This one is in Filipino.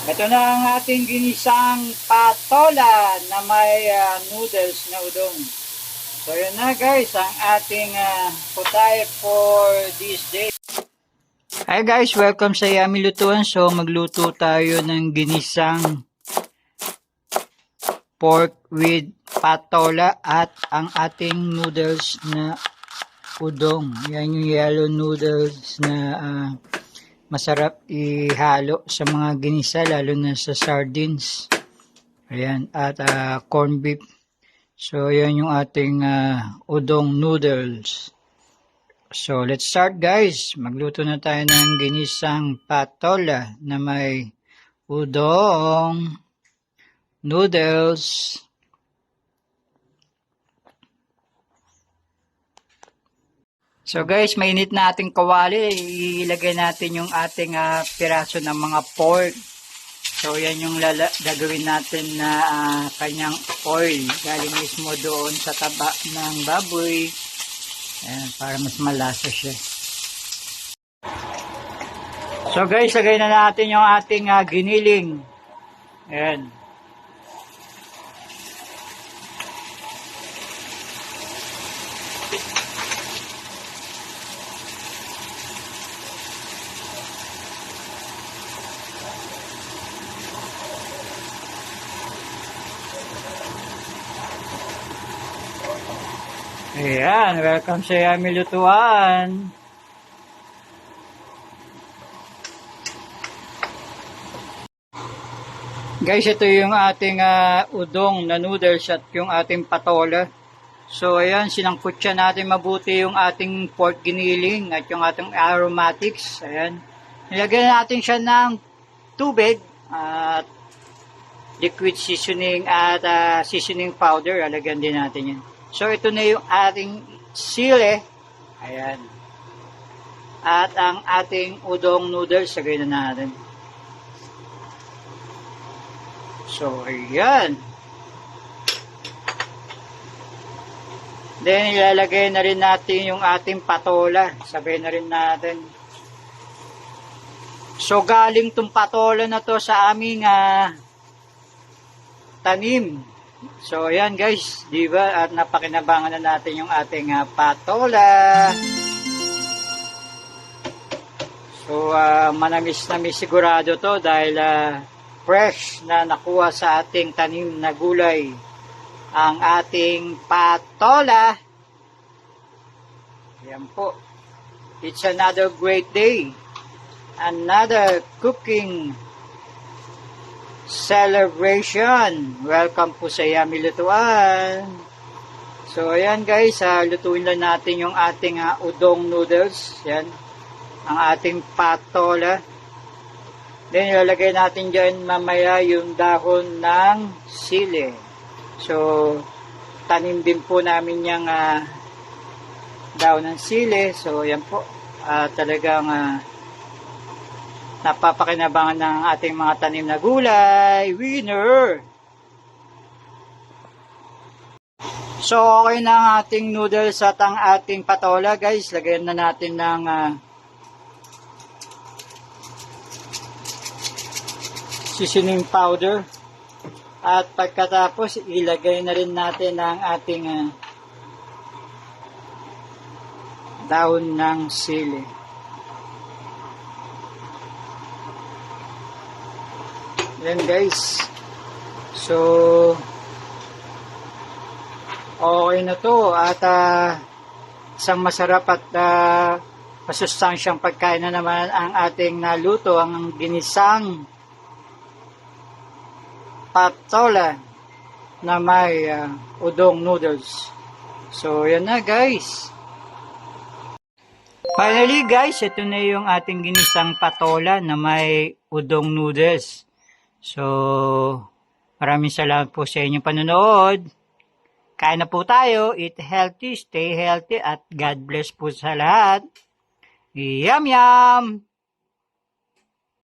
Ito na ang ating ginisang patola na may noodles na udong. So yun na guys, ang ating putay for this day. Hi guys, welcome sa Yummy Lutuan. So magluto tayo ng ginisang pork with patola at ang ating noodles na udong. Yan yung yellow noodles na masarap ihalo sa mga ginisa, lalo na sa sardines. Ayan, at corn beef. So, yan yung ating udong noodles. So, let's start guys. Magluto na tayo ng ginisang patola na may udong noodles. So guys, mainit na ating kawali. Ilagay natin yung ating piraso ng mga pork. So yan yung gagawin natin na kanyang oil. Galing mismo doon sa taba ng baboy. Ayan, para mas malasa siya. So guys, lagay na natin yung ating giniling. Ayan. Ayan, welcome sa Yummy Lutuan. Guys, ito yung ating udong na noodles at yung ating patola. So, ayan, sinangkot siya natin mabuti yung ating pork giniling at yung ating aromatics. Ayan. Nilagyan natin siya ng tubig at liquid seasoning at seasoning powder. Alagyan din natin yan. So, ito na yung ating sili. Ayan. At ang ating udong noodles, sagay na natin. So, ayan. Then, ilalagay na rin natin yung ating patola. Sabay na rin natin. So, galing tong patola na to sa aming tanim. So, ayan guys, di ba? At napakinabangan na natin yung ating patola. So, manamis-namis sigurado to dahil fresh na nakuha sa ating tanim na gulay. Ang ating patola. Ayan po. It's another great day. Another cooking celebration. Welcome po sa Yummy Lutuan. So, ayan guys, lutuin lang natin yung ating udong noodles. Yan. Ang ating patola. Then, ilalagay natin dyan mamaya yung dahon ng sili. So, tanim din po namin yung dahon ng sili. So, yan po. Talagang napapakinabangan ng ating mga tanim na gulay. Winner! So, okay na ang ating noodles at ang ating patola, guys. Lagyan na natin ng seasoning powder. At pagkatapos, ilagay na rin natin ang ating dahon ng sili. Yan guys. So, okay na to. At isang masarap at masustansyang pagkain na naman ang ating naluto. Ang ginisang patola na may udong noodles. So, yan na guys. Finally guys, ito na yung ating ginisang patola na may udong noodles. So, maraming salamat po sa inyong panonood. Kain na po tayo. Eat healthy, stay healthy, at God bless po sa lahat. Yum yum!